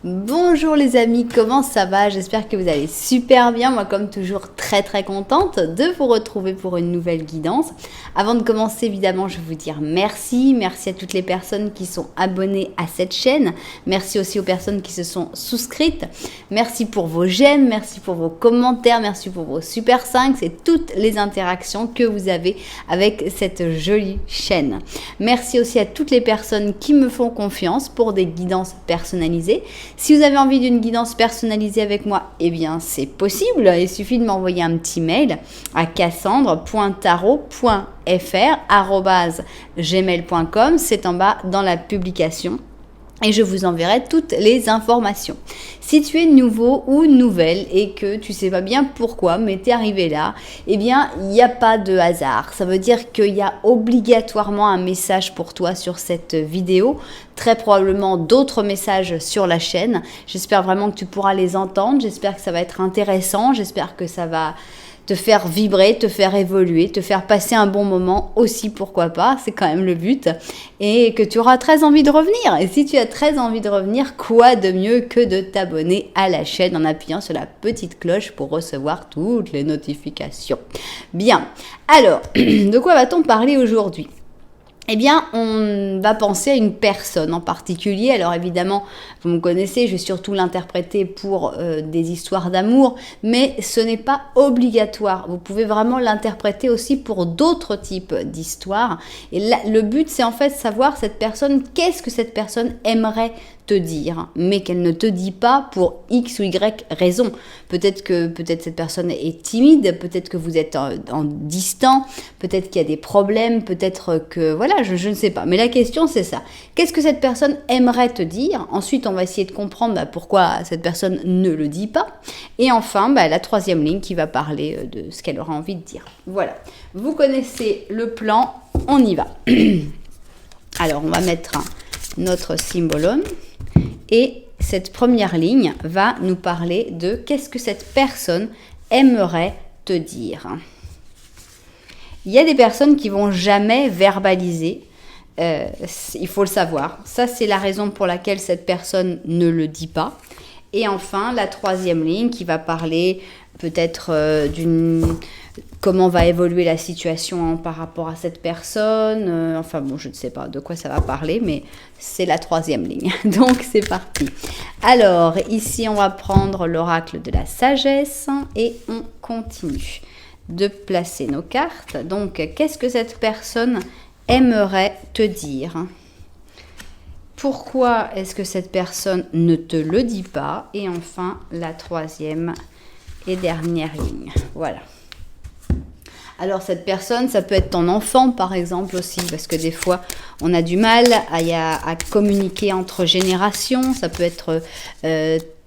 Bonjour les amis, comment ça va? J'espère que vous allez super bien. Moi, comme toujours, très contente de vous retrouver pour une nouvelle guidance. Avant de commencer, évidemment, je vais vous dire merci. Merci à toutes les personnes qui sont abonnées à cette chaîne. Merci aussi aux personnes qui se sont souscrites. Merci pour vos j'aime, merci pour vos commentaires, merci pour vos super 5. C'est toutes les interactions que vous avez avec cette jolie chaîne. Merci aussi à toutes les personnes qui me font confiance pour des guidances personnalisées. Si vous avez envie d'une guidance personnalisée avec moi, eh bien c'est possible. Il suffit de m'envoyer un petit mail à cassandre.tarot.fr@gmail.com. C'est en bas dans la publication. Et je vous enverrai toutes les informations. Si tu es nouveau ou nouvelle et que tu sais pas bien pourquoi, mais tu es arrivé là, eh bien, il n'y a pas de hasard. Ça veut dire qu'il y a obligatoirement un message pour toi sur cette vidéo. Très probablement d'autres messages sur la chaîne. J'espère vraiment que tu pourras les entendre. J'espère que ça va être intéressant. J'espère que ça va te faire vibrer, te faire évoluer, te faire passer un bon moment aussi, pourquoi pas, c'est quand même le but, et que tu auras très envie de revenir. Et si tu as très envie de revenir, quoi de mieux que de t'abonner à la chaîne en appuyant sur la petite cloche pour recevoir toutes les notifications. Bien, alors, de quoi va-t-on parler aujourd'hui ? Eh bien, on va penser à une personne en particulier. Alors évidemment, vous me connaissez, je vais surtout l'interpréter pour des histoires d'amour, mais ce n'est pas obligatoire. Vous pouvez vraiment l'interpréter aussi pour d'autres types d'histoires. Et là, le but, c'est en fait savoir cette personne, qu'est-ce que cette personne aimerait te dire, mais qu'elle ne te dit pas pour X ou Y raison. Peut-être cette personne est timide, peut-être que vous êtes en distant, peut-être qu'il y a des problèmes, peut-être que, voilà, je ne sais pas. Mais la question, c'est ça. Qu'est-ce que cette personne aimerait te dire? Ensuite, on va essayer de comprendre pourquoi cette personne ne le dit pas. Et enfin, la troisième ligne qui va parler de ce qu'elle aura envie de dire. Voilà. Vous connaissez le plan, on y va. Alors, on va mettre notre symbolone. Et cette première ligne va nous parler de qu'est-ce que cette personne aimerait te dire. Il y a des personnes qui vont jamais verbaliser, il faut le savoir. Ça, c'est la raison pour laquelle cette personne ne le dit pas. Et enfin, la troisième ligne qui va parler peut-être comment va évoluer la situation par rapport à cette personne. Je ne sais pas de quoi ça va parler, mais c'est la troisième ligne. Donc, c'est parti. Alors, ici, on va prendre l'oracle de la sagesse et on continue de placer nos cartes. Donc, qu'est-ce que cette personne aimerait te dire ? Pourquoi est-ce que cette personne ne te le dit pas? Et enfin, la troisième et dernière ligne. Voilà. Alors, cette personne, ça peut être ton enfant, par exemple, aussi, parce que des fois, on a du mal à communiquer entre générations. Ça peut être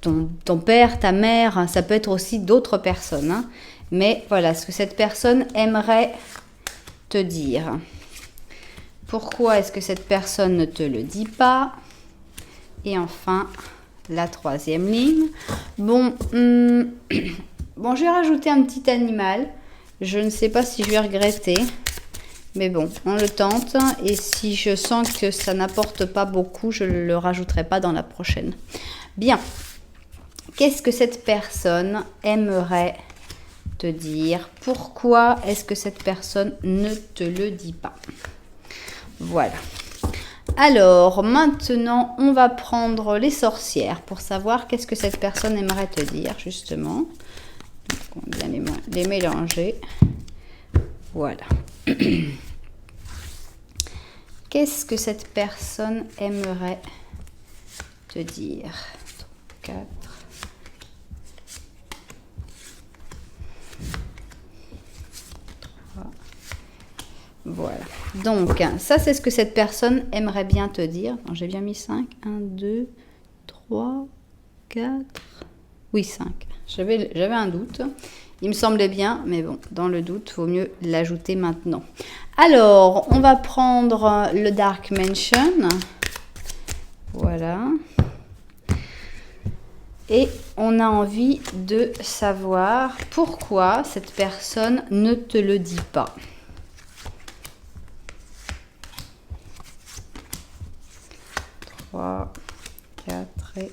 ton père, ta mère, ça peut être aussi d'autres personnes. Hein. Mais voilà, ce que cette personne aimerait te dire. Pourquoi est-ce que cette personne ne te le dit pas? Et enfin, la troisième ligne. Bon, je vais rajouter un petit animal. Je ne sais pas si je vais regretter. Mais bon, on le tente. Et si je sens que ça n'apporte pas beaucoup, je ne le rajouterai pas dans la prochaine. Bien. Qu'est-ce que cette personne aimerait te dire? Pourquoi est-ce que cette personne ne te le dit pas? Voilà. Alors, maintenant, on va prendre les sorcières pour savoir qu'est-ce que cette personne aimerait te dire, justement. Donc, on va bien les mélanger. Voilà. Qu'est-ce que cette personne aimerait te dire? 4. Voilà. Donc, ça, c'est ce que cette personne aimerait bien te dire. J'ai bien mis 5. 1, 2, 3, 4. Oui, 5. J'avais un doute. Il me semblait bien, mais bon, dans le doute, il vaut mieux l'ajouter maintenant. Alors, on va prendre le Dark Mansion. Voilà. Et on a envie de savoir pourquoi cette personne ne te le dit pas. 3, 4 et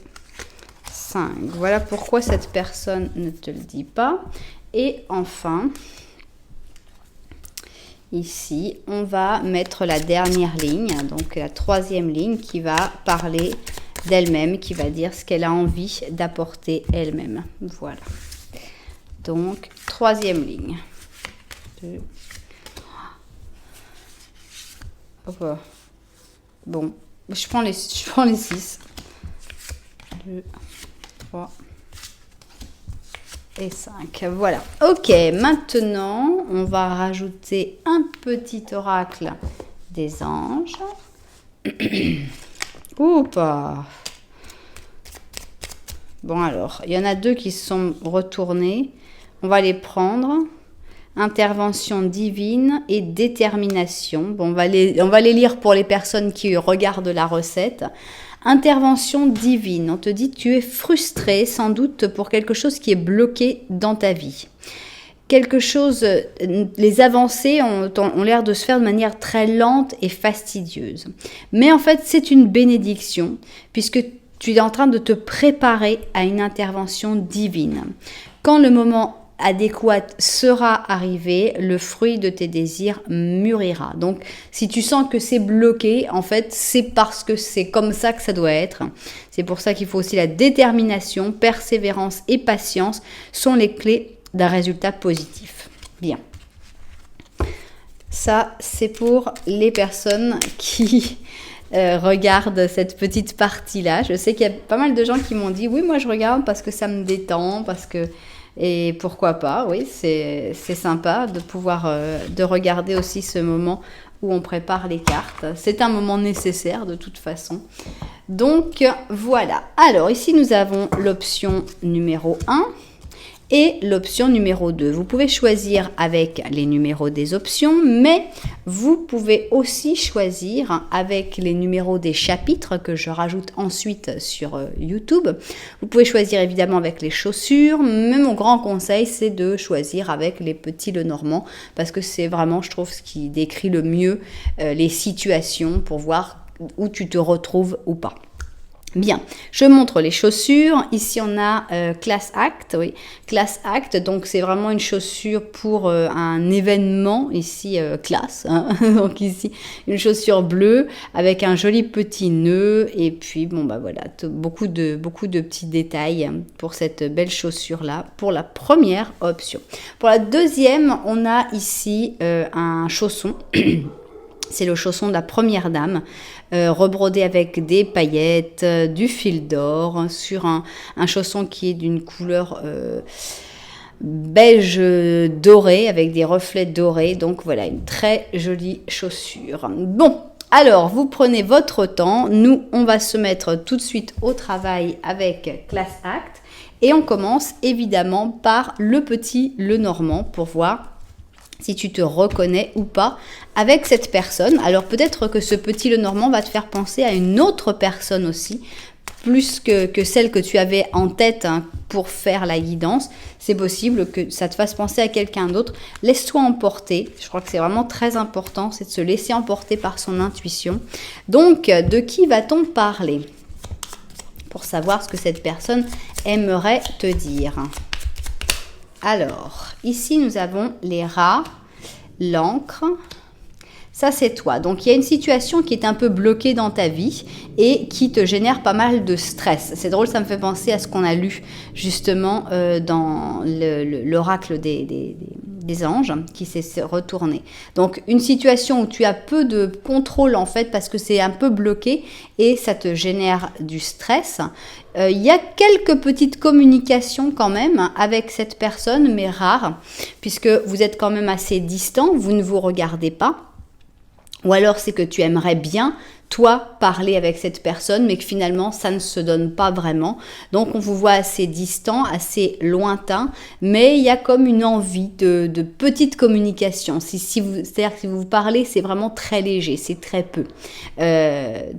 5. Voilà pourquoi cette personne ne te le dit pas. Et enfin, ici, on va mettre la dernière ligne, donc la 3e ligne qui va parler d'elle-même, qui va dire ce qu'elle a envie d'apporter elle-même. Voilà. Donc, 3e ligne. 2, 3. Bon, je prends les 6. 2, 3 et 5. Voilà. Ok, maintenant, on va rajouter un petit oracle des anges. Oups. Bon, alors, il y en a 2 qui sont retournés. On va les prendre. Intervention divine et détermination. Bon, on va les lire pour les personnes qui regardent la recette. Intervention divine. On te dit tu es frustré sans doute pour quelque chose qui est bloqué dans ta vie. Quelque chose, les avancées ont l'air de se faire de manière très lente et fastidieuse. Mais en fait, c'est une bénédiction puisque tu es en train de te préparer à une intervention divine. Quand le moment adéquat sera arrivé, le fruit de tes désirs mûrira. Donc, si tu sens que c'est bloqué, en fait, c'est parce que c'est comme ça que ça doit être. C'est pour ça qu'il faut aussi la détermination, persévérance et patience sont les clés d'un résultat positif. Bien. Ça, c'est pour les personnes qui regardent cette petite partie-là. Je sais qu'il y a pas mal de gens qui m'ont dit « Oui, moi, je regarde parce que ça me détend, parce que... » Et pourquoi pas, oui, c'est sympa de pouvoir de regarder aussi ce moment où on prépare les cartes. C'est un moment nécessaire de toute façon. Donc voilà. Alors ici nous avons l'option numéro 1 et l'option numéro 2. Vous pouvez choisir avec les numéros des options, mais vous pouvez aussi choisir avec les numéros des chapitres que je rajoute ensuite sur YouTube. Vous pouvez choisir évidemment avec les chaussures, mais mon grand conseil, c'est de choisir avec les petits Lenormand, parce que c'est vraiment, je trouve, ce qui décrit le mieux les situations pour voir où tu te retrouves ou pas. Bien, je montre les chaussures. Ici, on a Class Act. Oui, Class Act. Donc, c'est vraiment une chaussure pour un événement. Ici, classe. Hein. Donc, ici, une chaussure bleue avec un joli petit nœud. Et puis, bon, bah voilà, beaucoup de petits détails pour cette belle chaussure-là. Pour la première option. Pour la deuxième, on a ici un chausson. C'est le chausson de la première dame, rebrodé avec des paillettes, du fil d'or, sur un chausson qui est d'une couleur beige doré, avec des reflets dorés. Donc voilà, une très jolie chaussure. Bon, alors vous prenez votre temps. Nous, on va se mettre tout de suite au travail avec Class Act. Et on commence évidemment par le petit Lenormand pour voir si tu te reconnais ou pas avec cette personne. Alors peut-être que ce petit Lenormand va te faire penser à une autre personne aussi, plus que celle que tu avais en tête pour faire la guidance. C'est possible que ça te fasse penser à quelqu'un d'autre. Laisse-toi emporter. Je crois que c'est vraiment très important, c'est de se laisser emporter par son intuition. Donc, de qui va-t-on parler? Pour savoir ce que cette personne aimerait te dire. Alors, ici, nous avons les rats, l'encre. Ça, c'est toi. Donc, il y a une situation qui est un peu bloquée dans ta vie et qui te génère pas mal de stress. C'est drôle, ça me fait penser à ce qu'on a lu justement dans l'oracle des anges qui s'est retourné. Donc, une situation où tu as peu de contrôle en fait parce que c'est un peu bloqué et ça te génère du stress. Il y a quelques petites communications quand même avec cette personne, mais rares, puisque vous êtes quand même assez distants, vous ne vous regardez pas. Ou alors c'est que tu aimerais bien, toi, parler avec cette personne, mais que finalement, ça ne se donne pas vraiment. Donc, on vous voit assez distant, assez lointain, mais il y a comme une envie de petite communication. C'est-à-dire que si vous parlez, c'est vraiment très léger, c'est très peu.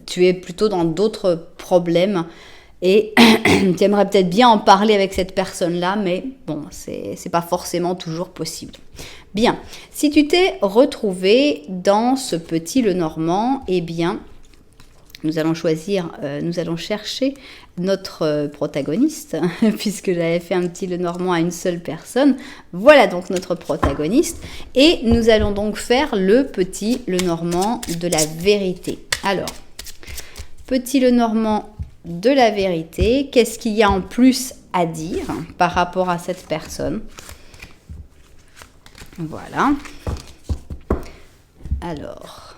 Tu es plutôt dans d'autres problèmes et tu aimerais peut-être bien en parler avec cette personne-là, mais bon, c'est pas forcément toujours possible. Bien, si tu t'es retrouvé dans ce petit Lenormand, eh bien, nous allons choisir, nous allons chercher notre protagoniste, puisque j'avais fait un petit Lenormand à une seule personne. Voilà donc notre protagoniste. Et nous allons donc faire le petit Lenormand de la vérité. Alors, petit Lenormand de la vérité, qu'est-ce qu'il y a en plus à dire par rapport à cette personne? Voilà. Alors,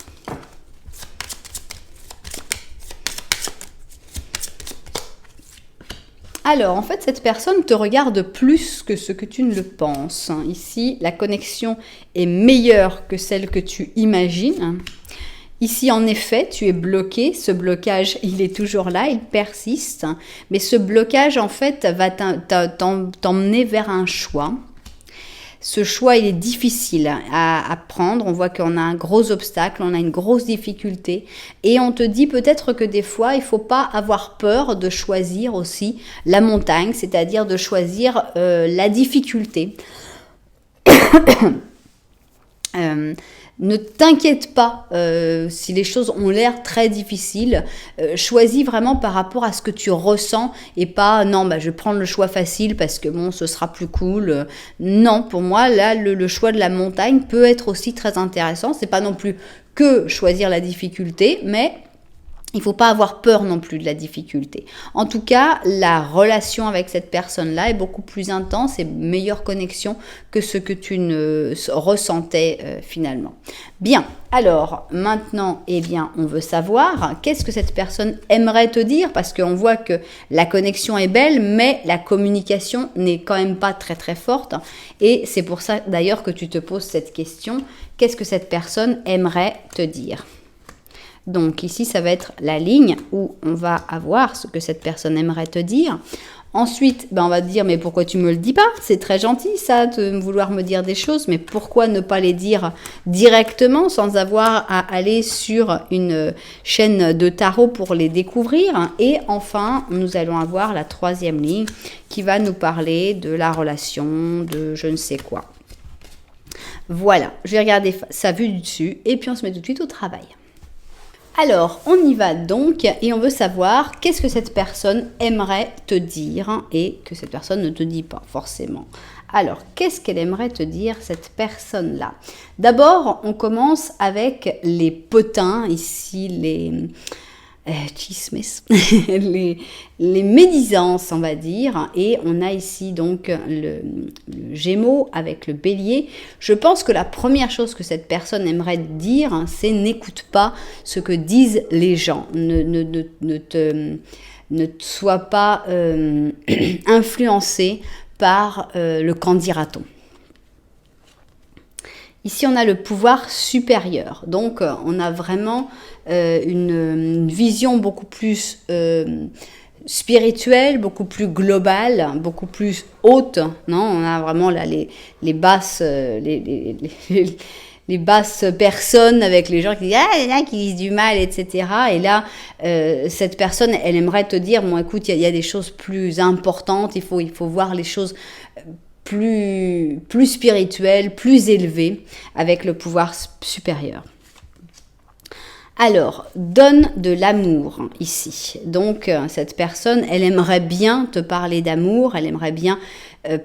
en fait, cette personne te regarde plus que ce que tu ne le penses. Ici, la connexion est meilleure que celle que tu imagines. Ici, en effet, tu es bloqué. Ce blocage, il est toujours là, il persiste. Mais ce blocage, en fait, va t'emmener vers un choix. Ce choix, il est difficile à prendre. On voit qu'on a un gros obstacle, on a une grosse difficulté. Et on te dit peut-être que des fois, il ne faut pas avoir peur de choisir aussi la montagne, c'est-à-dire de choisir la difficulté. Ne t'inquiète pas si les choses ont l'air très difficiles. Choisis vraiment par rapport à ce que tu ressens et pas non, je vais prendre le choix facile parce que bon, ce sera plus cool. Non, pour moi, là, le choix de la montagne peut être aussi très intéressant. C'est pas non plus que choisir la difficulté, mais il ne faut pas avoir peur non plus de la difficulté. En tout cas, la relation avec cette personne-là est beaucoup plus intense et meilleure connexion que ce que tu ne ressentais finalement. Bien, alors maintenant, on veut savoir qu'est-ce que cette personne aimerait te dire parce qu'on voit que la connexion est belle, mais la communication n'est quand même pas très très forte. Et c'est pour ça d'ailleurs que tu te poses cette question. Qu'est-ce que cette personne aimerait te dire ? Donc ici, ça va être la ligne où on va avoir ce que cette personne aimerait te dire. Ensuite, on va te dire, mais pourquoi tu me le dis pas? C'est très gentil ça, de vouloir me dire des choses, mais pourquoi ne pas les dire directement sans avoir à aller sur une chaîne de tarot pour les découvrir? Et enfin, nous allons avoir la troisième ligne qui va nous parler de la relation, de je ne sais quoi. Voilà, je vais regarder ça vue du dessus et puis on se met tout de suite au travail. Alors, on y va donc et on veut savoir qu'est-ce que cette personne aimerait te dire et que cette personne ne te dit pas forcément. Alors, qu'est-ce qu'elle aimerait te dire, cette personne-là? D'abord, on commence avec les potins, ici les chismes, les médisances, on va dire, et on a ici donc le Gémeaux avec le Bélier. Je pense que la première chose que cette personne aimerait te dire, c'est n'écoute pas ce que disent les gens, ne sois pas influencé par le qu'en dira-t-on. Ici, on a le pouvoir supérieur. Donc, on a vraiment une vision beaucoup plus spirituelle, beaucoup plus globale, beaucoup plus haute. Non, on a vraiment là les basses, les basses personnes avec les gens qui disent il y en a qui disent du mal, etc. Et là, cette personne, elle aimerait te dire bon, écoute, il y a des choses plus importantes. Il faut voir les choses plus spirituel, plus élevé, avec le pouvoir supérieur. Alors, donne de l'amour ici. Donc, cette personne, elle aimerait bien te parler d'amour, elle aimerait bien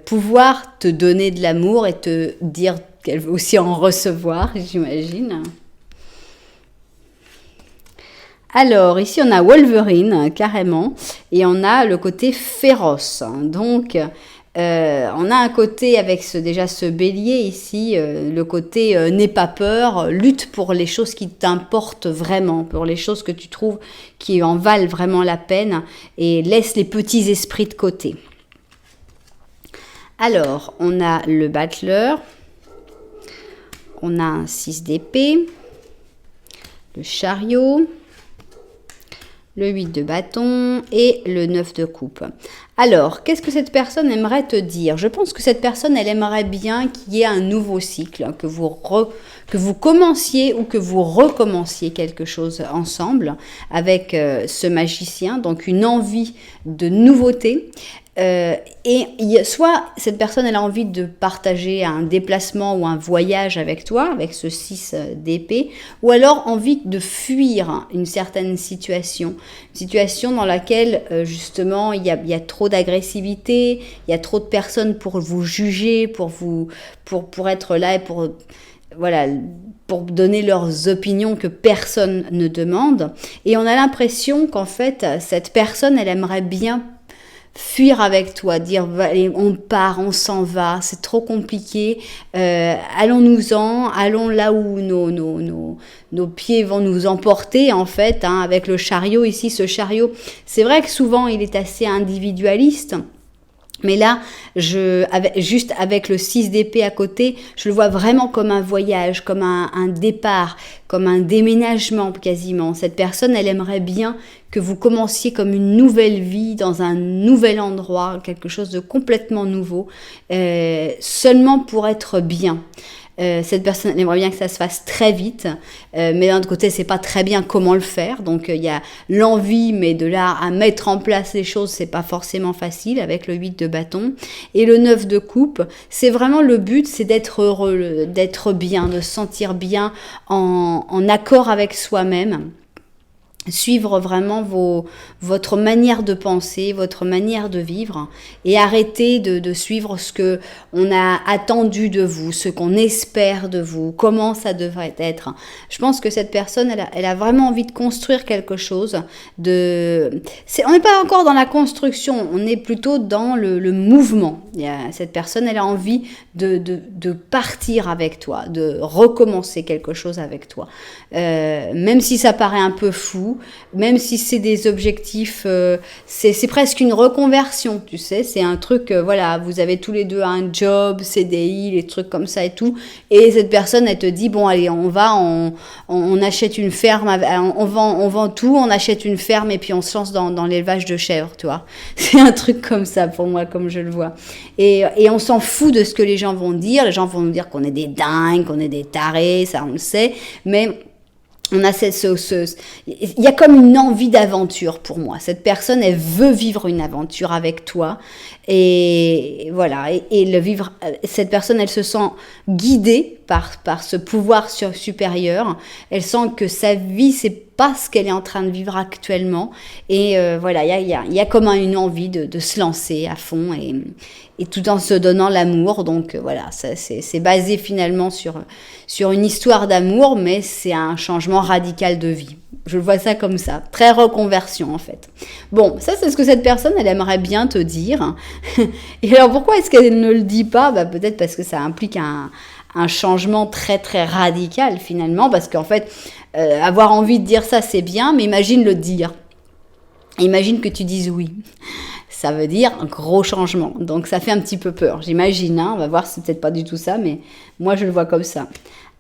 pouvoir te donner de l'amour et te dire qu'elle veut aussi en recevoir, j'imagine. Alors, ici, on a Wolverine, carrément, et on a le côté féroce. Donc, on a un côté avec ce bélier ici, le côté n'aie pas peur, lutte pour les choses qui t'importent vraiment, pour les choses que tu trouves qui en valent vraiment la peine et laisse les petits esprits de côté. Alors, on a le battleur, on a un 6 d'épée, le chariot, le 8 de bâton et le 9 de coupe. Alors, qu'est-ce que cette personne aimerait te dire? Je pense que cette personne, elle aimerait bien qu'il y ait un nouveau cycle, que vous commenciez ou que vous recommenciez quelque chose ensemble avec ce magicien, donc une envie de nouveauté. Soit cette personne elle a envie de partager un déplacement ou un voyage avec toi, avec ce 6 d'épée, ou alors envie de fuir une certaine situation dans laquelle justement il y a trop d'agressivité, il y a trop de personnes pour vous juger, pour être là et pour donner leurs opinions que personne ne demande. Et on a l'impression qu'en fait cette personne elle aimerait bien fuir avec toi, dire allez, on part, on s'en va, c'est trop compliqué, allons-nous-en, allons là où nos pieds vont nous emporter en fait, hein, avec le chariot ici, ce chariot, c'est vrai que souvent il est assez individualiste. Mais là, juste avec le 6 d'épée à côté, je le vois vraiment comme un voyage, comme un départ, comme un déménagement quasiment. Cette personne, elle aimerait bien que vous commenciez comme une nouvelle vie dans un nouvel endroit, quelque chose de complètement nouveau, seulement pour être bien. Cette personne aimerait bien que ça se fasse très vite, mais d'un autre côté, c'est pas très bien comment le faire. Donc, il y a l'envie, mais de là à mettre en place les choses, c'est pas forcément facile avec le 8 de bâton. Et le 9 de coupe, c'est vraiment le but, c'est d'être heureux, d'être bien, de se sentir bien en accord avec soi-même. Suivre vraiment votre manière de penser, votre manière de vivre et arrêter de suivre ce que on a attendu de vous, ce qu'on espère de vous, comment ça devrait être. Je pense que cette personne, elle a vraiment envie de construire quelque chose. On n'est pas encore dans la construction, on est plutôt dans le mouvement. Cette personne, elle a envie de partir avec toi, de recommencer quelque chose avec toi. Même si ça paraît un peu fou, même si c'est des objectifs, c'est presque une reconversion, tu sais, c'est un truc, voilà, vous avez tous les deux un job, CDI, les trucs comme ça et tout, et cette personne, elle te dit, bon, allez, on achète une ferme, on vend tout, on achète une ferme et puis on se lance dans l'élevage de chèvres, tu vois. C'est un truc comme ça pour moi, comme je le vois. Et on s'en fout de ce que les gens vont dire nous dire qu'on est des dingues, qu'on est des tarés, ça on le sait, mais on a il y a comme une envie d'aventure pour moi. Cette personne, elle veut vivre une aventure avec toi. Et voilà. Et cette personne, elle se sent guidée par ce pouvoir supérieur. Elle sent que sa vie, c'est pas ce qu'elle est en train de vivre actuellement. Et voilà, il y a comme une envie de se lancer à fond et tout en se donnant l'amour. Donc voilà, c'est basé finalement sur une histoire d'amour, mais c'est un changement radical de vie. Je vois ça comme ça, très reconversion en fait. Bon, ça c'est ce que cette personne, elle aimerait bien te dire. Et alors pourquoi est-ce qu'elle ne le dit pas ? Peut-être parce que ça implique un changement très très radical finalement, parce qu'en fait, avoir envie de dire ça c'est bien, mais imagine le dire. Imagine que tu dises oui. Ça veut dire un gros changement. Donc ça fait un petit peu peur, j'imagine. Hein, on va voir si c'est peut-être pas du tout ça, mais moi je le vois comme ça.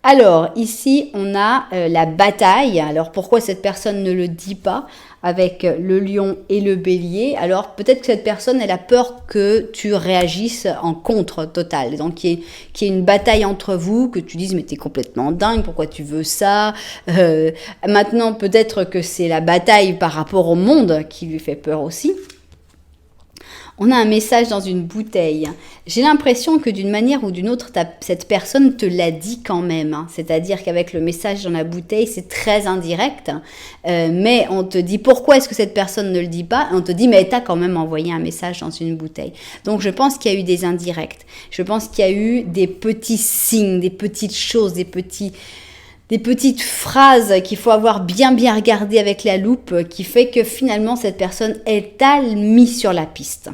Alors ici on a la bataille. Alors pourquoi cette personne ne le dit pas avec le lion et le bélier? Alors peut-être que cette personne elle a peur que tu réagisses en contre total. Donc qu'il y ait une bataille entre vous, que tu dises mais t'es complètement dingue, pourquoi tu veux ça? Maintenant peut-être que c'est la bataille par rapport au monde qui lui fait peur aussi. On a un message dans une bouteille. J'ai l'impression que d'une manière ou d'une autre, cette personne te l'a dit quand même. Hein. C'est-à-dire qu'avec le message dans la bouteille, c'est très indirect. Mais on te dit pourquoi est-ce que cette personne ne le dit pas ? Et on te dit mais t'as quand même envoyé un message dans une bouteille. Donc je pense qu'il y a eu des indirects. Je pense qu'il y a eu des petits signes, des petites choses, des petites phrases qu'il faut avoir bien regardé avec la loupe qui fait que finalement cette personne elle t'a mis sur la piste.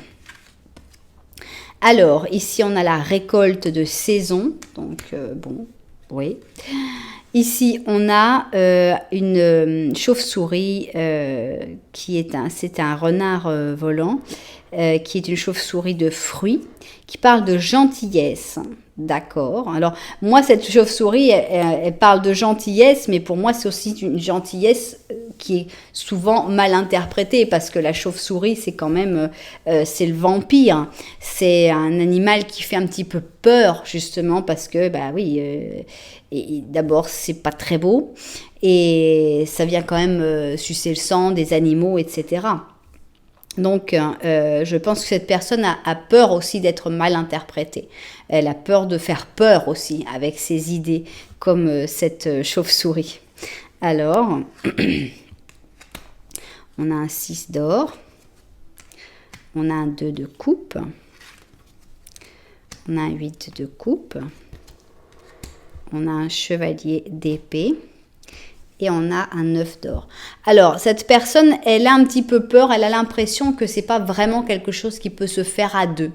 Alors, ici, on a la récolte de saison. Donc, bon, oui. Ici, on a une chauve-souris c'est un renard volant. qui est une chauve-souris de fruits, qui parle de gentillesse. D'accord. Alors, moi, cette chauve-souris, elle parle de gentillesse, mais pour moi, c'est aussi une gentillesse qui est souvent mal interprétée, parce que la chauve-souris, c'est quand même, c'est le vampire. C'est un animal qui fait un petit peu peur, justement, parce que, bah oui, et d'abord, c'est pas très beau, et ça vient quand même sucer le sang des animaux, etc. Donc, je pense que cette personne a peur aussi d'être mal interprétée. Elle a peur de faire peur aussi avec ses idées, comme cette chauve-souris. Alors, on a un 6 d'or, on a un 2 de coupe, on a un 8 de coupe, on a un chevalier d'épée, et on a un 9 d'or. Alors, cette personne, elle a un petit peu peur, elle a l'impression que c'est pas vraiment quelque chose qui peut se faire à deux.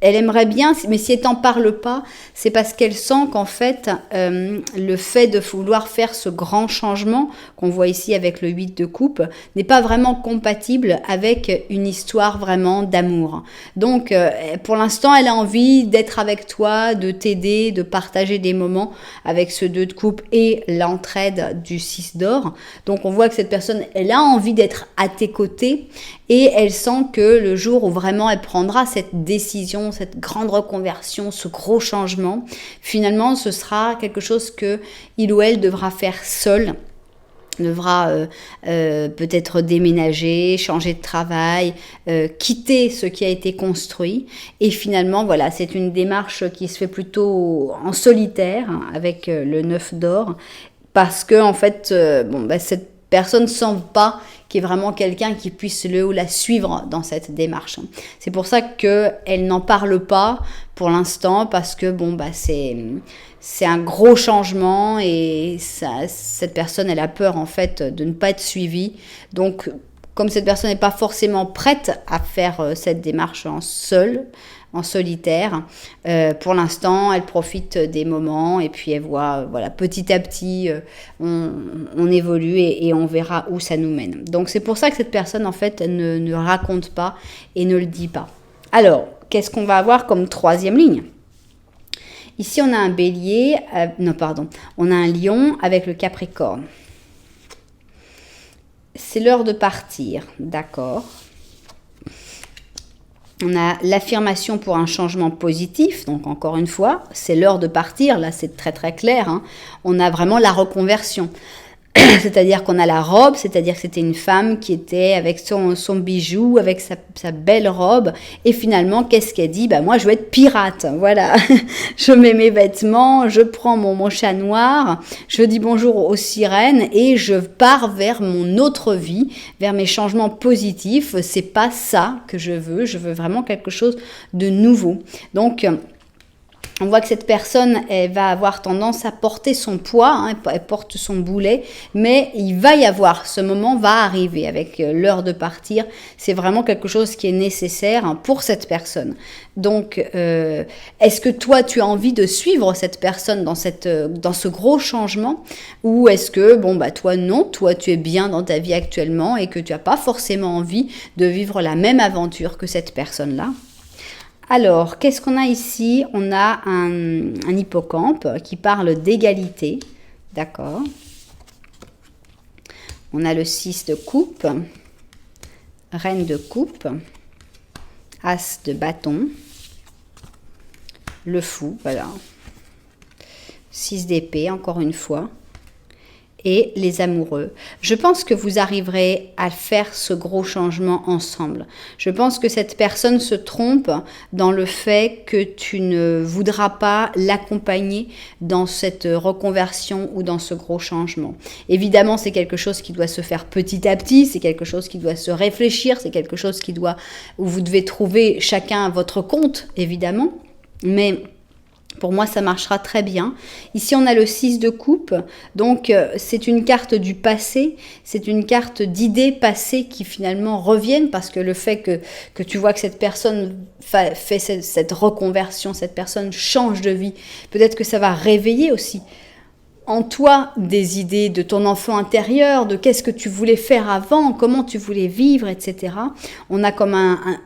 Elle aimerait bien, mais si elle t'en parle pas, c'est parce qu'elle sent qu'en fait, le fait de vouloir faire ce grand changement qu'on voit ici avec le 8 de coupe n'est pas vraiment compatible avec une histoire vraiment d'amour. Donc, pour l'instant, elle a envie d'être avec toi, de t'aider, de partager des moments avec ce 2 de coupe et l'entraide du 6 d'or. Donc, on voit que cette personne, elle a envie d'être à tes côtés et elle sent que le jour où vraiment elle prendra cette décision, cette grande reconversion, ce gros changement, finalement, ce sera quelque chose que il ou elle devra faire seul, devra peut-être déménager, changer de travail, quitter ce qui a été construit. Et finalement, voilà, c'est une démarche qui se fait plutôt en solitaire, hein, avec le 9 d'or, parce que en fait, cette personne ne sent pas qu'il y ait vraiment quelqu'un qui puisse le ou la suivre dans cette démarche. C'est pour ça qu'elle n'en parle pas pour l'instant, parce que c'est un gros changement et cette personne, elle a peur en fait de ne pas être suivie. Donc, comme cette personne n'est pas forcément prête à faire cette démarche en solitaire, pour l'instant, elle profite des moments et puis elle voit, voilà, petit à petit, on évolue et on verra où ça nous mène. Donc, c'est pour ça que cette personne, en fait, ne raconte pas et ne le dit pas. Alors, qu'est-ce qu'on va avoir comme troisième ligne ? Ici, on a un bélier, on a un lion avec le capricorne. C'est l'heure de partir, d'accord. On a l'affirmation pour un changement positif, donc encore une fois, c'est l'heure de partir, là c'est très très clair, hein. On a vraiment la reconversion. C'est-à-dire qu'on a la robe, c'est-à-dire que c'était une femme qui était avec son bijou, avec sa belle robe. Et finalement, qu'est-ce qu'elle dit ? Moi, je veux être pirate. Voilà. Je mets mes vêtements, je prends mon chat noir, je dis bonjour aux sirènes et je pars vers mon autre vie, vers mes changements positifs. C'est pas ça que je veux vraiment quelque chose de nouveau. Donc, on voit que cette personne, elle va avoir tendance à porter son poids, hein, elle porte son boulet, mais il va y avoir, ce moment va arriver avec l'heure de partir. C'est vraiment quelque chose qui est nécessaire, hein, pour cette personne. Donc, est-ce que toi, tu as envie de suivre cette personne dans ce gros changement, ou est-ce que, toi non, toi tu es bien dans ta vie actuellement et que tu n'as pas forcément envie de vivre la même aventure que cette personne-là ? Alors, qu'est-ce qu'on a ici ? On a un hippocampe qui parle d'égalité, d'accord. On a le 6 de coupe, reine de coupe, as de bâton, le fou, voilà. 6 d'épée, encore une fois. Et les amoureux. Je pense que vous arriverez à faire ce gros changement ensemble. Je pense que cette personne se trompe dans le fait que tu ne voudras pas l'accompagner dans cette reconversion ou dans ce gros changement. Évidemment, c'est quelque chose qui doit se faire petit à petit, c'est quelque chose qui doit se réfléchir, c'est quelque chose où vous devez trouver chacun votre compte, évidemment, mais pour moi, ça marchera très bien. Ici, on a le 6 de coupe. Donc, c'est une carte du passé. C'est une carte d'idées passées qui finalement reviennent, parce que le fait que tu vois que cette personne fait cette reconversion, cette personne change de vie, peut-être que ça va réveiller aussi en toi des idées de ton enfant intérieur, de qu'est-ce que tu voulais faire avant, comment tu voulais vivre, etc. On a comme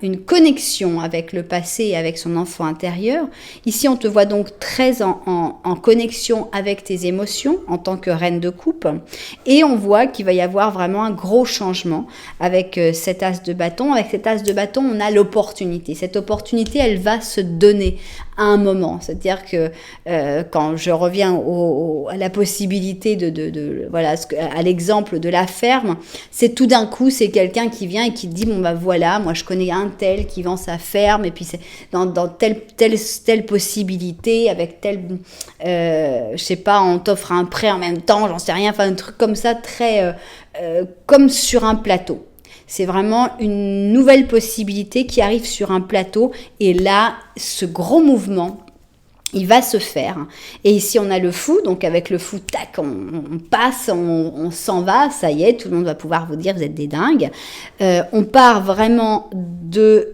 une connexion avec le passé et avec son enfant intérieur. Ici, on te voit donc très en connexion avec tes émotions en tant que reine de coupe. Et on voit qu'il va y avoir vraiment un gros changement avec cet as de bâton. Avec cet as de bâton, on a l'opportunité. Cette opportunité, elle va se donner à un moment. C'est-à-dire que quand je reviens à la possibilité voilà, à l'exemple de la ferme, c'est tout d'un coup, c'est quelqu'un qui vient et qui te dit, bon bah voilà, moi je connais un tel qui vend sa ferme, et puis c'est dans telle possibilité, avec je sais pas, on t'offre un prêt en même temps, j'en sais rien, enfin un truc comme ça, très comme sur un plateau. C'est vraiment une nouvelle possibilité qui arrive sur un plateau, et là, ce gros mouvement, il va se faire. Et ici, on a le fou. Donc, avec le fou, tac, on passe, on s'en va. Ça y est, tout le monde va pouvoir vous dire, vous êtes des dingues. On part vraiment de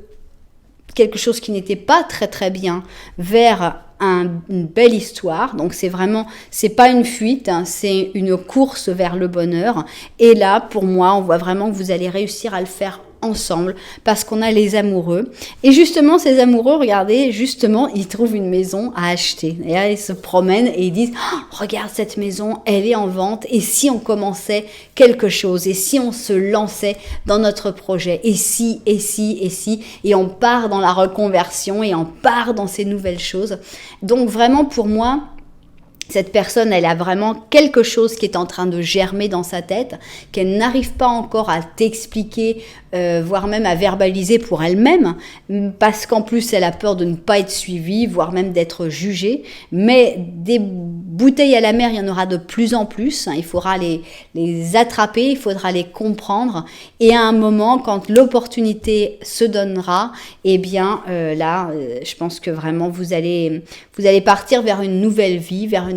quelque chose qui n'était pas très, très bien vers une belle histoire. Donc, c'est pas une fuite, hein, c'est une course vers le bonheur. Et là, pour moi, on voit vraiment que vous allez réussir à le faire ensemble, parce qu'on a les amoureux. Et justement, ces amoureux, regardez, justement, ils trouvent une maison à acheter. Et là, ils se promènent et ils disent, oh, regarde cette maison, elle est en vente. Et si on commençait quelque chose? Et si on se lançait dans notre projet? Et si, et si, et si? Et on part dans la reconversion et on part dans ces nouvelles choses. Donc vraiment, pour moi, cette personne, elle a vraiment quelque chose qui est en train de germer dans sa tête, qu'elle n'arrive pas encore à t'expliquer, voire même à verbaliser pour elle-même, parce qu'en plus, elle a peur de ne pas être suivie, voire même d'être jugée. Mais des bouteilles à la mer, il y en aura de plus en plus. Il faudra les attraper, il faudra les comprendre. Et à un moment, quand l'opportunité se donnera, eh bien, je pense que vraiment, vous allez partir vers une nouvelle vie, vers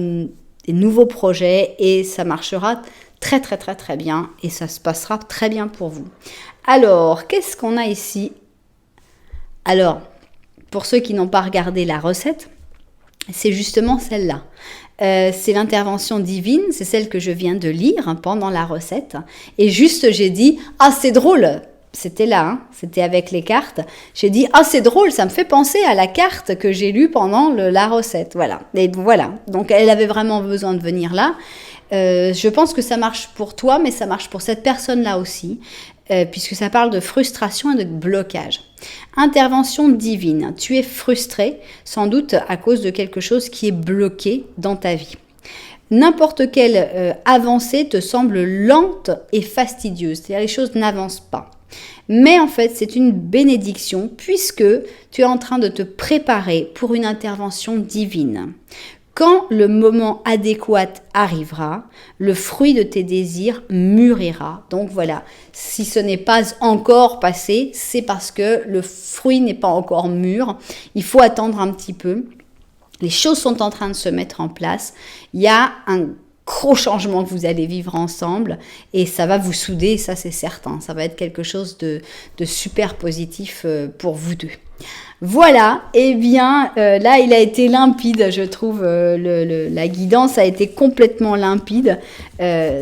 des nouveaux projets, et ça marchera très très très très bien, et ça se passera très bien pour vous. Alors, qu'est-ce qu'on a ici? Alors, pour ceux qui n'ont pas regardé la recette, c'est justement celle-là. C'est l'intervention divine, c'est celle que je viens de lire pendant la recette. Et juste, j'ai dit, ah c'est drôle, c'était là, hein, c'était avec les cartes. J'ai dit, ah c'est drôle, ça me fait penser à la carte que j'ai lue pendant la recette. Voilà. Et voilà. Donc elle avait vraiment besoin de venir là. Je pense que ça marche pour toi, mais ça marche pour cette personne-là aussi, puisque ça parle de frustration et de blocage. Intervention divine. Tu es frustré, sans doute à cause de quelque chose qui est bloqué dans ta vie. N'importe quelle avancée te semble lente et fastidieuse, c'est-à-dire les choses n'avancent pas. Mais en fait, c'est une bénédiction puisque tu es en train de te préparer pour une intervention divine. Quand le moment adéquat arrivera, le fruit de tes désirs mûrira. Donc voilà, si ce n'est pas encore passé, c'est parce que le fruit n'est pas encore mûr. Il faut attendre un petit peu. Les choses sont en train de se mettre en place. Il y a un gros changement que vous allez vivre ensemble et ça va vous souder, ça c'est certain. Ça va être quelque chose de super positif pour vous deux. Voilà, et bien là il a été limpide, je trouve, la guidance a été complètement limpide,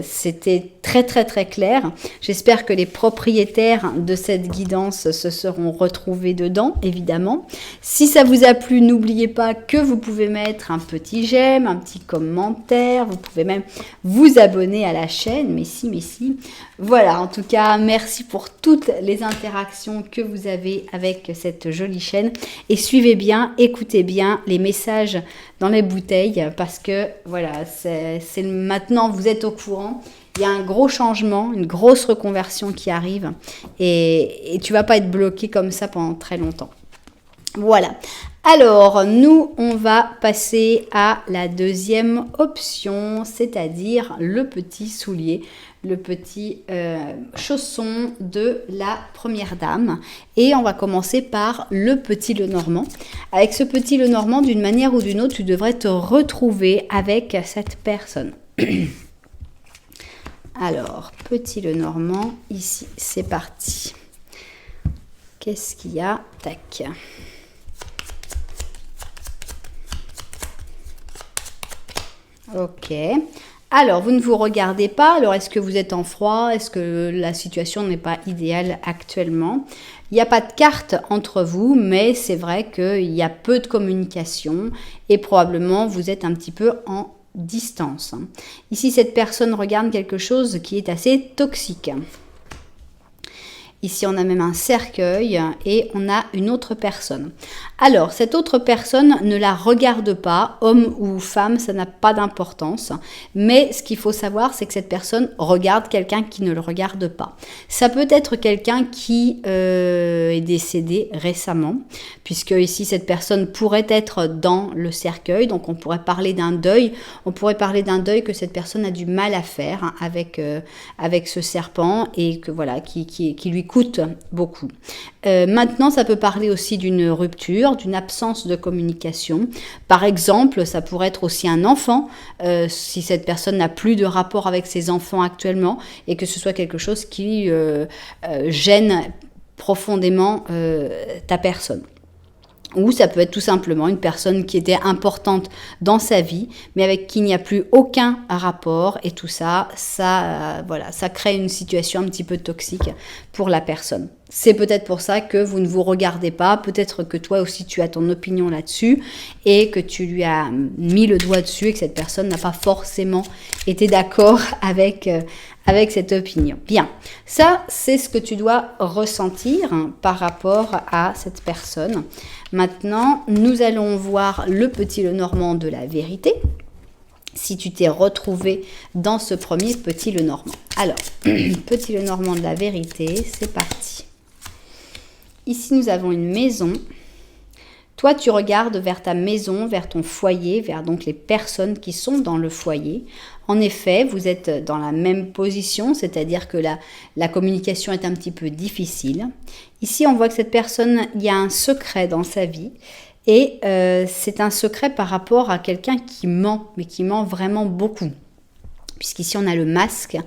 c'était très très très clair. J'espère que les propriétaires de cette guidance se seront retrouvés dedans, évidemment. Si ça vous a plu, n'oubliez pas que vous pouvez mettre un petit j'aime, un petit commentaire, vous pouvez même vous abonner à la chaîne, mais si. Voilà, en tout cas, merci pour toutes les interactions que vous avez avec cette jolie chaîne. Et suivez bien, écoutez bien les messages dans les bouteilles parce que voilà, c'est maintenant vous êtes au courant. Il y a un gros changement, une grosse reconversion qui arrive et tu vas pas être bloqué comme ça pendant très longtemps. Voilà. Alors, nous, on va passer à la deuxième option, c'est-à-dire le petit soulier, le petit chausson de la première dame. Et on va commencer par le petit Lenormand. Avec ce petit Lenormand, d'une manière ou d'une autre, tu devrais te retrouver avec cette personne. Alors, petit Lenormand, ici, c'est parti. Qu'est-ce qu'il y a? Tac. Ok. Alors, vous ne vous regardez pas. Alors, est-ce que vous êtes en froid? Est-ce que la situation n'est pas idéale actuellement? Il n'y a pas de carte entre vous, mais c'est vrai qu'il y a peu de communication et probablement vous êtes un petit peu en distance. Ici, cette personne regarde quelque chose qui est assez toxique. Ici, on a même un cercueil et on a une autre personne. Alors, cette autre personne ne la regarde pas, homme ou femme, ça n'a pas d'importance. Mais ce qu'il faut savoir, c'est que cette personne regarde quelqu'un qui ne le regarde pas. Ça peut être quelqu'un qui est décédé récemment, puisque ici, cette personne pourrait être dans le cercueil. Donc, on pourrait parler d'un deuil. On pourrait parler d'un deuil que cette personne a du mal à faire avec ce serpent et que voilà, qui lui coûte beaucoup. Maintenant, ça peut parler aussi d'une rupture, d'une absence de communication. Par exemple, ça pourrait être aussi un enfant, si cette personne n'a plus de rapport avec ses enfants actuellement et que ce soit quelque chose qui gêne profondément ta personne. Ou ça peut être tout simplement une personne qui était importante dans sa vie, mais avec qui il n'y a plus aucun rapport. Et tout ça, voilà, ça crée une situation un petit peu toxique pour la personne. C'est peut-être pour ça que vous ne vous regardez pas. Peut-être que toi aussi, tu as ton opinion là-dessus et que tu lui as mis le doigt dessus et que cette personne n'a pas forcément été d'accord avec cette opinion. Bien, ça, c'est ce que tu dois ressentir par rapport à cette personne. Maintenant, nous allons voir le petit Lenormand de la vérité. Si tu t'es retrouvé dans ce premier petit Lenormand. Alors, petit Lenormand de la vérité, c'est parti. Ici, nous avons une maison. Toi, tu regardes vers ta maison, vers ton foyer, vers donc les personnes qui sont dans le foyer. En effet, vous êtes dans la même position, c'est-à-dire que la communication est un petit peu difficile. Ici, on voit que cette personne, il y a un secret dans sa vie. Et c'est un secret par rapport à quelqu'un qui ment, mais qui ment vraiment beaucoup. Puisqu'ici, on a le masque.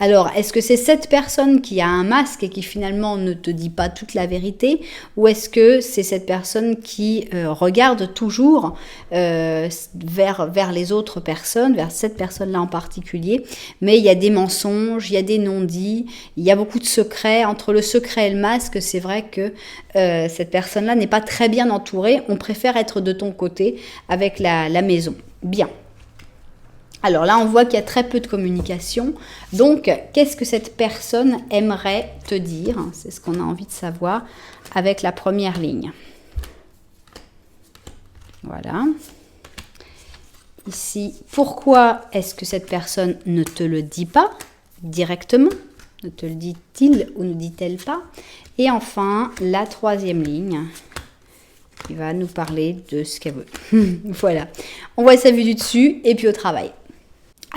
Alors, est-ce que c'est cette personne qui a un masque et qui finalement ne te dit pas toute la vérité? Ou est-ce que c'est cette personne qui regarde toujours vers les autres personnes, vers cette personne-là en particulier? Mais il y a des mensonges, il y a des non-dits, il y a beaucoup de secrets. Entre le secret et le masque, c'est vrai que cette personne-là n'est pas très bien entourée. On préfère être de ton côté avec la maison. Bien. Alors là, on voit qu'il y a très peu de communication. Donc, qu'est-ce que cette personne aimerait te dire? C'est ce qu'on a envie de savoir avec la première ligne. Voilà. Ici, pourquoi est-ce que cette personne ne te le dit pas directement? Ne te le dit-il ou ne dit-elle pas? Et enfin, la troisième ligne. Il va nous parler de ce qu'elle veut. Voilà. On voit sa vue du dessus et puis au travail.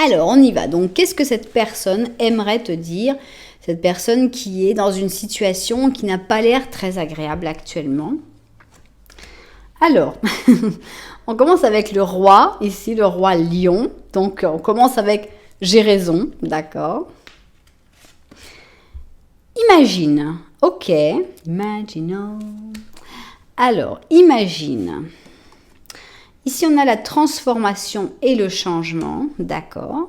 Alors, on y va. Donc, qu'est-ce que cette personne aimerait te dire? Cette personne qui est dans une situation qui n'a pas l'air très agréable actuellement. Alors, on commence avec le roi. Ici, le roi lion. Donc, on commence avec « j'ai raison ». D'accord. Imagine. Ok. Imaginons. Alors, imagine. Ici, on a la transformation et le changement, d'accord.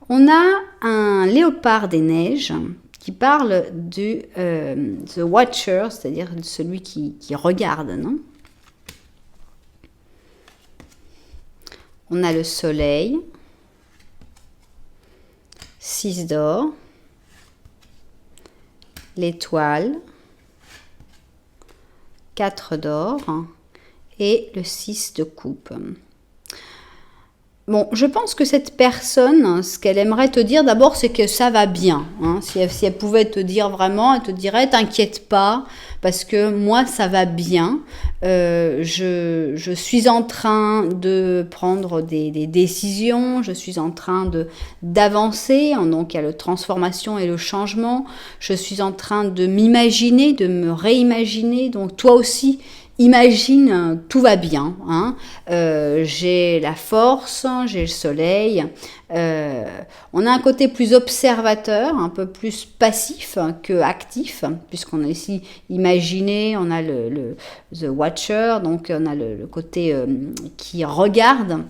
On a un léopard des neiges qui parle du The Watcher, c'est-à-dire celui qui regarde, non? On a le soleil, 6 d'or, l'étoile, 4 d'or, et le 6 de coupe. Bon, je pense que cette personne, ce qu'elle aimerait te dire d'abord, c'est que ça va bien. Hein. Si elle pouvait te dire vraiment, elle te dirait, t'inquiète pas, parce que moi, ça va bien. Je suis en train de prendre des décisions, je suis en train d'avancer. Donc, il y a la transformation et le changement. Je suis en train de m'imaginer, de me réimaginer. Donc, toi aussi, imagine, tout va bien, hein. J'ai la force, j'ai le soleil. On a un côté plus observateur, un peu plus passif que actif, puisqu'on a ici imaginé, on a The Watcher, donc on a le côté qui regarde.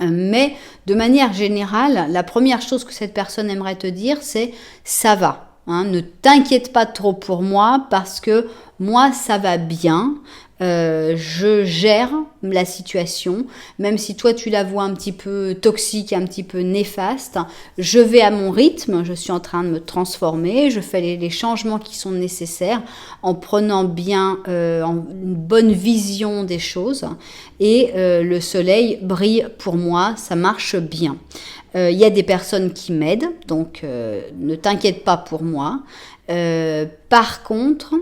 Mais de manière générale, la première chose que cette personne aimerait te dire, c'est « ça va ». Ne t'inquiète pas trop pour moi parce que moi, ça va bien. Je gère la situation, même si toi tu la vois un petit peu toxique, un petit peu néfaste, je vais à mon rythme, je suis en train de me transformer, je fais les changements qui sont nécessaires en prenant bien une bonne vision des choses et le soleil brille pour moi, ça marche bien. Il y a des personnes qui m'aident, donc ne t'inquiète pas pour moi. Par contre,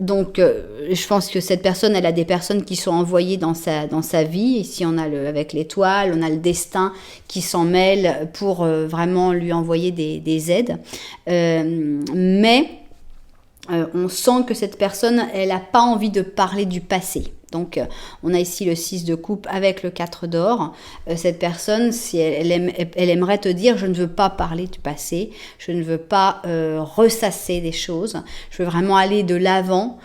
donc, je pense que cette personne, elle a des personnes qui sont envoyées dans sa vie. Ici, on a avec l'étoile, on a le destin qui s'en mêle pour vraiment lui envoyer des aides. Mais on sent que cette personne, elle n'a pas envie de parler du passé. Donc, on a ici le 6 de coupe avec le 4 d'or. Cette personne, si elle aimerait te dire, je ne veux pas parler du passé, je ne veux pas ressasser des choses, je veux vraiment aller de l'avant,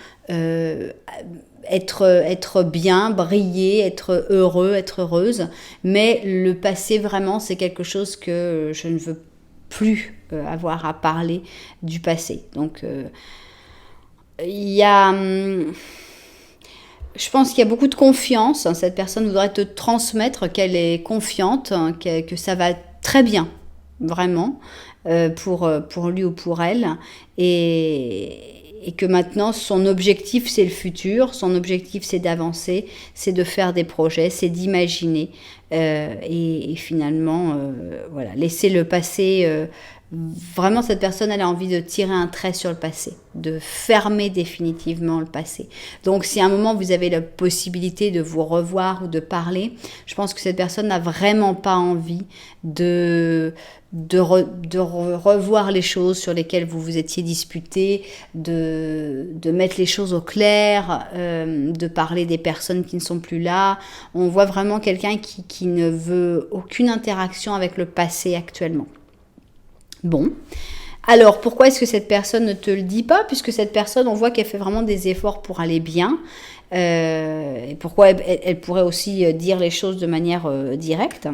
être bien, briller, être heureux, être heureuse. Mais le passé, vraiment, c'est quelque chose que je ne veux plus avoir à parler du passé. Donc, il y a... Je pense qu'il y a beaucoup de confiance. Cette personne voudrait te transmettre qu'elle est confiante, que ça va très bien, vraiment, pour lui ou pour elle. Et que maintenant, son objectif, c'est le futur. Son objectif, c'est d'avancer, c'est de faire des projets, c'est d'imaginer. Et finalement, voilà, laisser le passé... Vraiment, cette personne, elle a envie de tirer un trait sur le passé, de fermer définitivement le passé. Donc, si à un moment, vous avez la possibilité de vous revoir ou de parler, je pense que cette personne n'a vraiment pas envie de revoir les choses sur lesquelles vous vous étiez disputés, de mettre les choses au clair, de parler des personnes qui ne sont plus là. On voit vraiment quelqu'un qui ne veut aucune interaction avec le passé actuellement. Bon, alors pourquoi est-ce que cette personne ne te le dit pas? Puisque cette personne, on voit qu'elle fait vraiment des efforts pour aller bien. Et pourquoi elle pourrait aussi dire les choses de manière directe.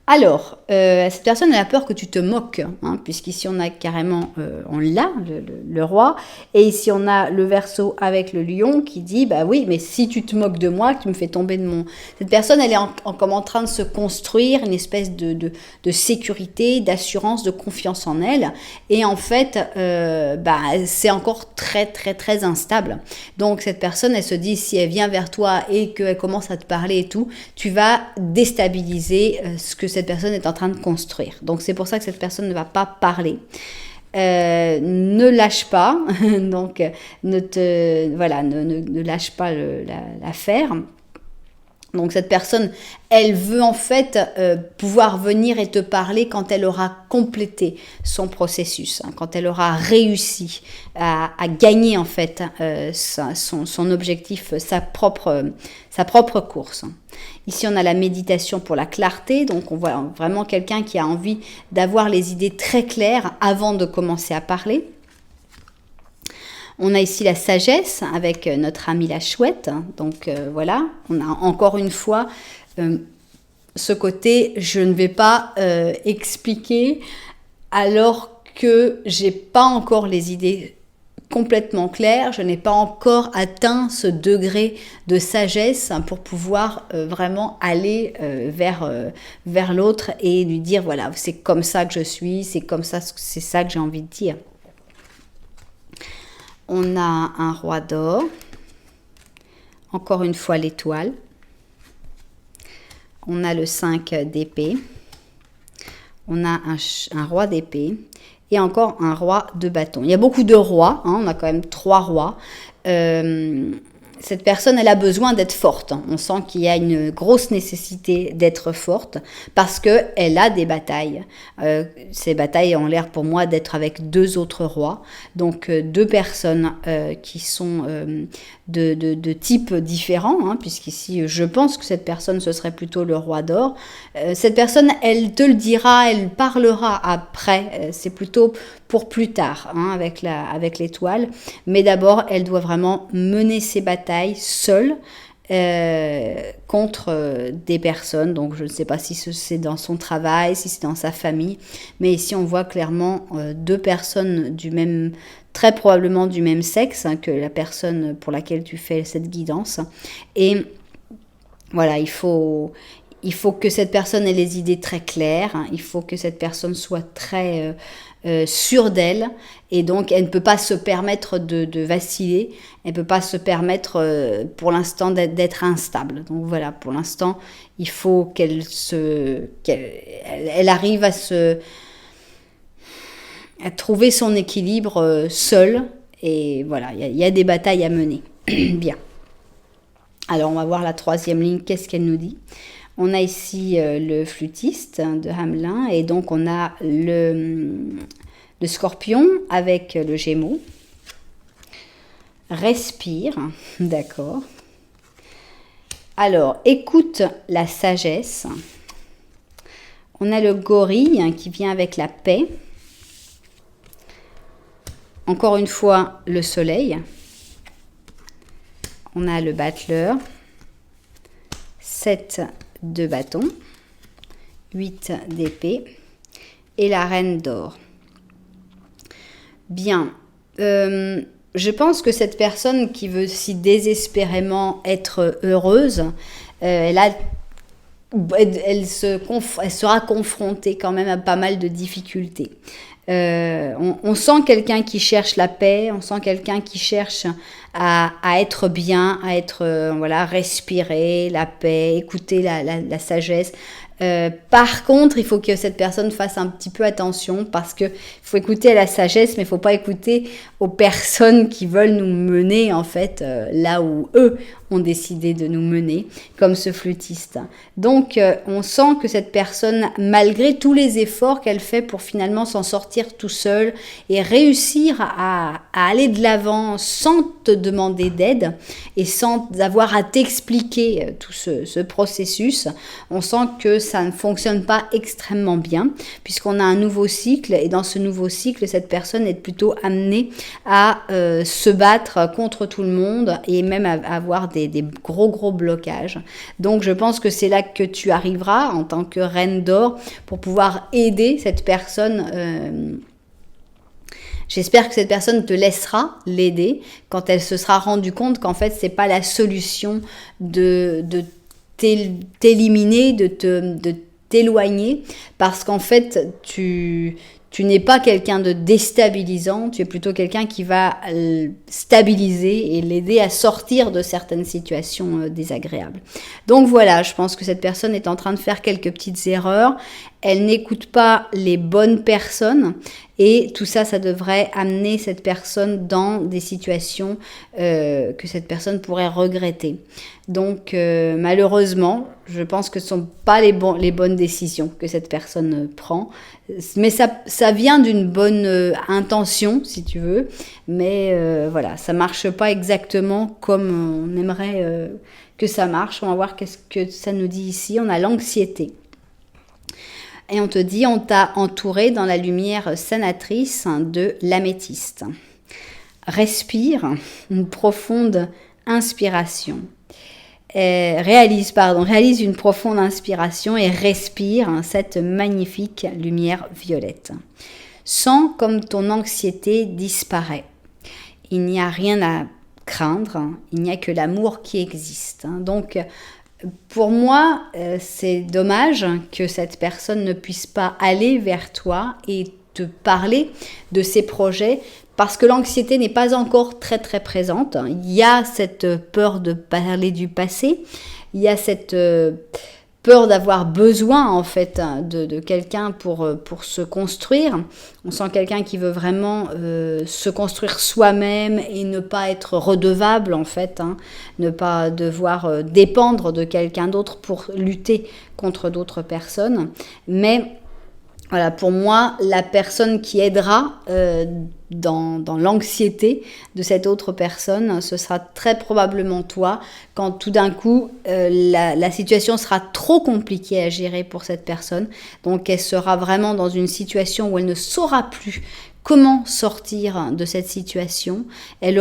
Alors, cette personne, elle a peur que tu te moques, hein, puisqu'ici on a carrément, on l'a, le roi, et ici on a le Verseau avec le lion qui dit, bah oui, mais si tu te moques de moi, tu me fais tomber de mon... Cette personne, elle est comme en train de se construire une espèce de sécurité, d'assurance, de confiance en elle, et en fait, c'est encore très, très, très instable. Donc cette personne, elle se dit, si elle vient vers toi et qu'elle commence à te parler et tout, tu vas déstabiliser ce que cette personne est en train de construire. Donc c'est pour ça que cette personne ne va pas parler. Ne lâche pas, donc ne lâche pas l'affaire. Donc cette personne, elle veut en fait pouvoir venir et te parler quand elle aura complété son processus, hein, quand elle aura réussi à gagner en fait son objectif, sa propre course. Ici on a la méditation pour la clarté, donc on voit vraiment quelqu'un qui a envie d'avoir les idées très claires avant de commencer à parler. On a ici la sagesse avec notre amie la chouette. Donc voilà, on a encore une fois ce côté, je ne vais pas expliquer alors que j'ai pas encore les idées complètement claires, je n'ai pas encore atteint ce degré de sagesse pour pouvoir vraiment aller vers l'autre et lui dire voilà, c'est comme ça que je suis, c'est ça que j'ai envie de dire. On a un roi d'or, encore une fois l'étoile, on a le 5 d'épée, on a un roi d'épée et encore un roi de bâton. Il y a beaucoup de rois, hein, on a quand même 3 rois. Cette personne, elle a besoin d'être forte. On sent qu'il y a une grosse nécessité d'être forte parce qu'elle a des batailles. Ces batailles ont l'air pour moi d'être avec 2 autres rois. Donc 2 personnes qui sont de types différents, hein, puisqu'ici je pense que cette personne ce serait plutôt le roi d'or. Cette personne, elle te le dira, elle parlera après. C'est plutôt pour plus tard, hein, avec l'étoile. Mais d'abord, elle doit vraiment mener ses batailles seule contre des personnes. Donc je ne sais pas si c'est dans son travail, si c'est dans sa famille, mais ici on voit clairement deux personnes très probablement du même sexe que la personne pour laquelle tu fais cette guidance. Et voilà, il faut que cette personne ait les idées très claires, il faut que cette personne soit très sûre d'elle, et donc elle ne peut pas se permettre de vaciller, elle ne peut pas se permettre pour l'instant d'être instable. Donc voilà, pour l'instant, il faut qu'elle arrive à trouver son équilibre seule, et voilà, il y a des batailles à mener. Bien. Alors on va voir la troisième ligne, qu'est-ce qu'elle nous dit ? On a ici le flûtiste de Hamelin, et donc on a le scorpion avec le gémeau. Respire, d'accord. Alors, écoute la sagesse. On a le gorille qui vient avec la paix. Encore une fois, le soleil. On a le battleur. 7 de bâton, 8 d'épée et la reine d'or. Bien, je pense que cette personne qui veut si désespérément être heureuse, elle sera confrontée quand même à pas mal de difficultés. On sent quelqu'un qui cherche la paix, on sent quelqu'un qui cherche à être bien, à être, voilà, respirer, la paix, écouter la sagesse. Par contre, il faut que cette personne fasse un petit peu attention, parce que il faut écouter à la sagesse, mais il faut pas écouter aux personnes qui veulent nous mener en fait là où eux ont décidé de nous mener, comme ce flûtiste. Donc, on sent que cette personne, malgré tous les efforts qu'elle fait pour finalement s'en sortir tout seul et réussir à aller de l'avant sans te demander d'aide et sans avoir à t'expliquer tout ce processus, on sent que ça ne fonctionne pas extrêmement bien, puisqu'on a un nouveau cycle, et dans ce nouveau cycle, cette personne est plutôt amenée à se battre contre tout le monde, et même à avoir des gros blocages. Donc je pense que c'est là que tu arriveras en tant que reine d'or pour pouvoir aider cette personne. J'espère que cette personne te laissera l'aider quand elle se sera rendue compte qu'en fait c'est pas la solution de t'éliminer, de t'éloigner, parce qu'en fait tu n'es pas quelqu'un de déstabilisant, tu es plutôt quelqu'un qui va stabiliser et l'aider à sortir de certaines situations désagréables. Donc voilà, je pense que cette personne est en train de faire quelques petites erreurs, elle n'écoute pas les bonnes personnes, et tout ça, ça devrait amener cette personne dans des situations que cette personne pourrait regretter. Donc malheureusement, je pense que ce ne sont pas les bonnes décisions que cette personne prend. Mais ça vient d'une bonne intention, si tu veux. Mais voilà, ça ne marche pas exactement comme on aimerait que ça marche. On va voir qu'est-ce que ça nous dit ici. On a l'anxiété. Et on te dit, on t'a entouré dans la lumière sanatrice de l'améthyste. Respire une profonde inspiration. Réalise une profonde inspiration et respire cette magnifique lumière violette. Sens comme ton anxiété disparaît. Il n'y a rien à craindre, il n'y a que l'amour qui existe. Donc, pour moi, c'est dommage que cette personne ne puisse pas aller vers toi et te parler de ses projets, parce que l'anxiété n'est pas encore très très présente. Il y a cette peur de parler du passé, il y a cette peur d'avoir besoin en fait de quelqu'un pour se construire. On sent quelqu'un qui veut vraiment se construire soi-même et ne pas être redevable en fait, ne pas devoir dépendre de quelqu'un d'autre pour lutter contre d'autres personnes. Mais voilà, pour moi, la personne qui aidera dans l'anxiété de cette autre personne, ce sera très probablement toi, quand tout d'un coup, la situation sera trop compliquée à gérer pour cette personne. Donc, elle sera vraiment dans une situation où elle ne saura plus comment sortir de cette situation. Elle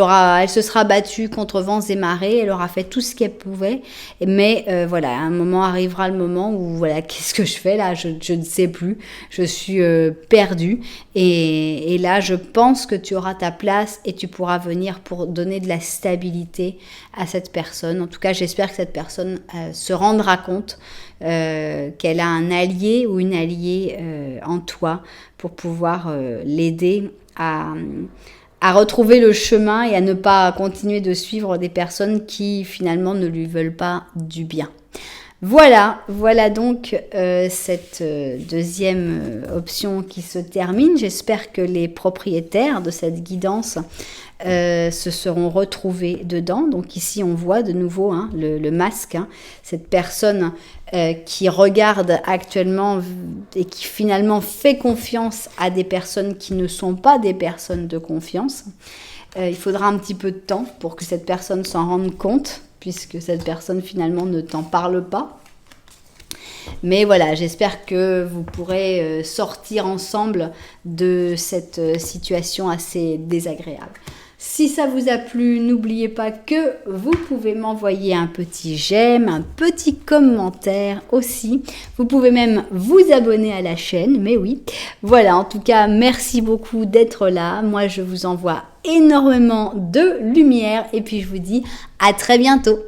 se sera battue contre vents et marées, elle aura fait tout ce qu'elle pouvait, mais voilà, un moment arrivera le moment où voilà, qu'est-ce que je fais là, je ne sais plus, je suis perdue, et là je pense que tu auras ta place et tu pourras venir pour donner de la stabilité à cette personne. En tout cas, j'espère que cette personne se rendra compte qu'elle a un allié ou une alliée en toi pour pouvoir l'aider à retrouver le chemin et à ne pas continuer de suivre des personnes qui finalement ne lui veulent pas du bien. Voilà donc cette deuxième option qui se termine. J'espère que les propriétaires de cette guidance se seront retrouvés dedans. Donc ici on voit de nouveau le masque, cette personne qui regarde actuellement et qui finalement fait confiance à des personnes qui ne sont pas des personnes de confiance. Il faudra un petit peu de temps pour que cette personne s'en rende compte, puisque cette personne finalement ne t'en parle pas. Mais voilà, j'espère que vous pourrez sortir ensemble de cette situation assez désagréable. Si ça vous a plu, n'oubliez pas que vous pouvez m'envoyer un petit j'aime, un petit commentaire aussi. Vous pouvez même vous abonner à la chaîne, mais oui. Voilà, en tout cas, merci beaucoup d'être là. Moi, je vous envoie énormément de lumière et puis je vous dis à très bientôt.